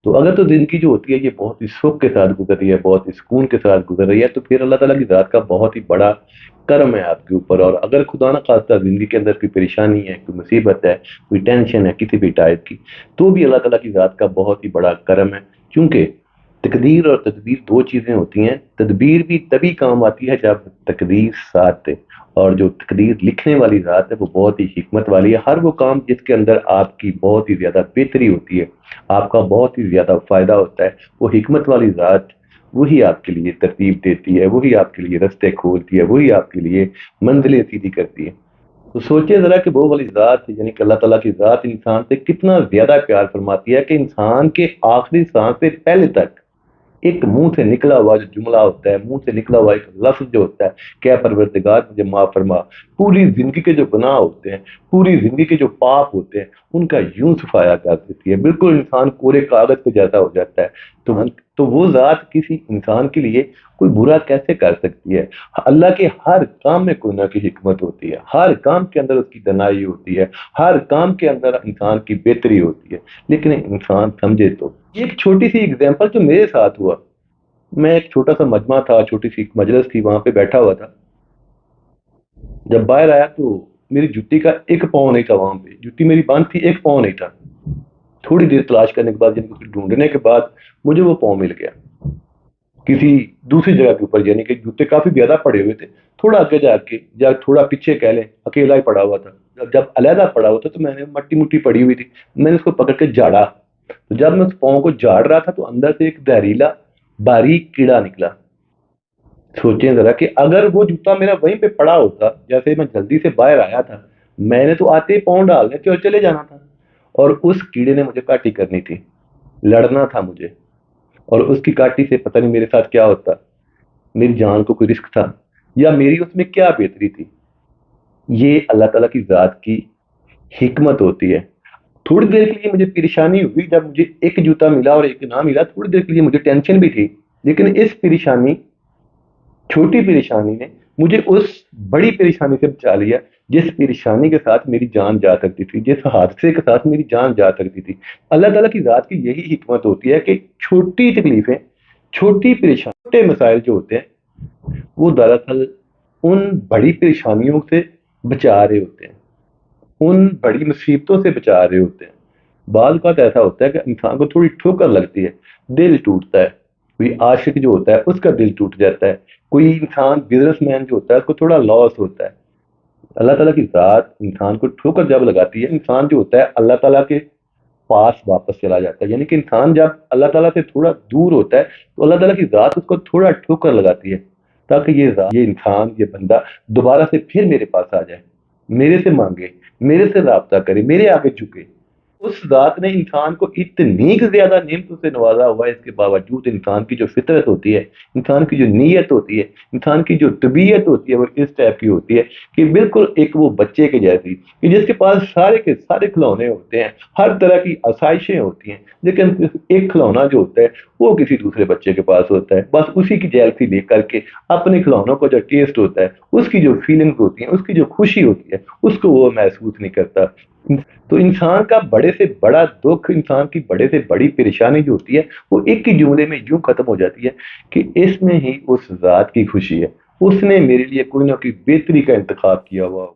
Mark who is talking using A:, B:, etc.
A: تو اگر تو زندگی جو ہوتی ہے یہ بہت ہی سکھ کے ساتھ گزر رہی ہے، بہت ہی سکون کے ساتھ گزر رہی ہے، تو پھر اللہ تعالیٰ کی ذات کا بہت ہی بڑا کرم ہے آپ کے اوپر۔ اور اگر خدا نہ خواستہ زندگی کے اندر کوئی پریشانی ہے، کوئی مصیبت ہے، کوئی ٹینشن ہے کسی بھی ٹائپ کی، تو بھی اللہ تعالیٰ کی ذات کا بہت ہی بڑا کرم ہے۔ کیونکہ تقدیر اور تدبیر دو چیزیں ہوتی ہیں، تدبیر بھی تبھی کام آتی ہے جب تقدیر ساتھ دے، اور جو تقدیر لکھنے والی ذات ہے وہ بہت ہی حکمت والی ہے۔ ہر وہ کام جس کے اندر آپ کی بہت ہی زیادہ بہتری ہوتی ہے، آپ کا بہت ہی زیادہ فائدہ ہوتا ہے، وہ حکمت والی ذات وہی آپ کے لیے ترتیب دیتی ہے، وہی آپ کے لیے رستے کھولتی ہے، وہی آپ کے لیے منزلیں سیدھی کرتی ہے۔ تو سوچیں ذرا کہ وہ والی ذات یعنی کہ اللہ تعالیٰ کی ذات انسان سے کتنا زیادہ پیار فرماتی ہے کہ انسان کے آخری سانس سے پہلے تک ایک منہ سے نکلا ہوا جو جملہ ہوتا ہے، منہ سے نکلا ہوا ایک لفظ جو ہوتا ہے کہ اے پروردگار مجھے معاف فرما، پوری زندگی کے جو گناہ ہوتے ہیں، پوری زندگی کے جو پاپ ہوتے ہیں، ان کا یوں صفایا کر دیتی ہے، بالکل انسان کورے کاغذ پہ جیسا ہو جاتا ہے۔ تو وہ ذات کسی انسان کے لیے کوئی برا کیسے کر سکتی ہے؟ اللہ کے ہر کام میں کوئی نہ کوئی حکمت ہوتی ہے، ہر کام کے اندر اس کی دنائی ہوتی ہے، ہر کام کے اندر انسان کی بہتری ہوتی ہے، لیکن انسان سمجھے تو۔ یہ ایک چھوٹی سی اگزامپل جو میرے ساتھ ہوا، میں ایک چھوٹا سا مجمع تھا، چھوٹی سی ایک مجلس تھی، وہاں پہ بیٹھا ہوا تھا۔ جب باہر آیا تو میری جوتی کا ایک پاؤں نہیں تھا، وہاں پہ جوتی میری بند تھی، ایک پاؤں نہیں تھا۔ تھوڑی دیر تلاش کرنے کے بعد، یعنی ڈھونڈنے کے بعد مجھے وہ پاؤں مل گیا کسی دوسری جگہ کے اوپر، یعنی کہ جوتے کافی زیادہ پڑے ہوئے تھے، تھوڑا آگے جا کے یا تھوڑا پیچھے کہہ لیں اکیلا ہی پڑا ہوا تھا۔ جب علیحدہ پڑا ہوا تھا تو میں نے مٹی مٹی پڑی ہوئی تھی، میں نے اس کو پکڑ کے جھاڑا۔ تو جب میں اس پاؤں کو جھاڑ رہا تھا تو اندر سے ایک زہریلا باریک کیڑا نکلا۔ سوچیں ذرا کہ اگر وہ جوتا میرا وہیں پہ پڑا ہوتا، جیسے میں جلدی سے باہر آیا تھا، میں نے تو آتے ہی پاؤں ڈالنے تھے اور چلے جانا تھا، اور اس کیڑے نے مجھے کاٹی کرنی تھی، لڑنا تھا مجھے، اور اس کی کاٹی سے پتہ نہیں میرے ساتھ کیا ہوتا، میری جان کو کوئی رسک تھا یا میری اس میں کیا بہتری تھی۔ یہ اللہ تعالیٰ کی ذات کی حکمت ہوتی ہے۔ تھوڑی دیر کے لیے مجھے پریشانی ہوئی جب مجھے ایک جوتا ملا اور ایک نہ ملا، تھوڑی دیر کے لیے مجھے ٹینشن بھی تھی، لیکن اس پریشانی، چھوٹی پریشانی نے مجھے اس بڑی پریشانی سے بچا لیا جس پریشانی کے ساتھ میری جان جا سکتی تھی، جس حادثے کے ساتھ میری جان جا سکتی تھی۔ اللہ تعالیٰ کی ذات کی یہی حکمت ہوتی ہے کہ چھوٹی تکلیفیں، چھوٹی پریشانی، چھوٹے مسائل جو ہوتے ہیں وہ دراصل ان بڑی پریشانیوں سے بچا رہے ہوتے ہیں، ان بڑی مصیبتوں سے بچا رہے ہوتے ہیں۔ بعض اوقات ایسا ہوتا ہے کہ انسان کو تھوڑی ٹھوکر لگتی ہے، دل ٹوٹتا ہے، کوئی عاشق جو ہوتا ہے اس کا دل ٹوٹ جاتا ہے، کوئی انسان بزنس مین جو ہوتا ہے اس کو تھوڑا لاس ہوتا ہے۔ اللہ تعالیٰ کی ذات انسان کو ٹھوکر جب لگاتی ہے، انسان جو ہوتا ہے اللہ تعالیٰ کے پاس واپس چلا جاتا ہے، یعنی کہ انسان جب اللہ تعالیٰ سے تھوڑا دور ہوتا ہے تو اللہ تعالیٰ کی ذات اس کو تھوڑا ٹھوکر لگاتی ہے، تاکہ یہ انسان، یہ بندہ دوبارہ سے پھر میرے پاس آ جائے، میرے سے مانگے، میرے سے رابطہ کرے، میرے آگے جھکے۔ اس ذات نے انسان کو اتنی زیادہ نعمتوں سے نوازا ہوا ہے، اس کے باوجود انسان کی جو فطرت ہوتی ہے، انسان کی جو نیت ہوتی ہے، انسان کی جو طبیعت ہوتی ہے، وہ اس ٹائپ کی ہوتی ہے کہ بالکل ایک وہ بچے کے جیسی، کہ جس کے پاس سارے کے سارے کھلونے ہوتے ہیں، ہر طرح کی آسائشیں ہوتی ہیں، لیکن ایک کھلونا جو ہوتا ہے وہ کسی دوسرے بچے کے پاس ہوتا ہے، بس اسی کی جیلسی لے کر کے اپنے کھلونوں کو جو ٹیسٹ ہوتا ہے، اس کی جو فیلنگز ہوتی ہیں، اس کی جو خوشی ہوتی ہے، اس کو وہ محسوس نہیں کرتا۔ تو انسان کا بڑے سے بڑا دکھ، انسان کی بڑے سے بڑی پریشانی جو ہوتی ہے وہ ایک ہی جملے میں یوں ختم ہو جاتی ہے کہ اس میں ہی اس ذات کی خوشی ہے، اس نے میرے لیے کوئی نہ کوئی بہتری کا انتخاب کیا ہوا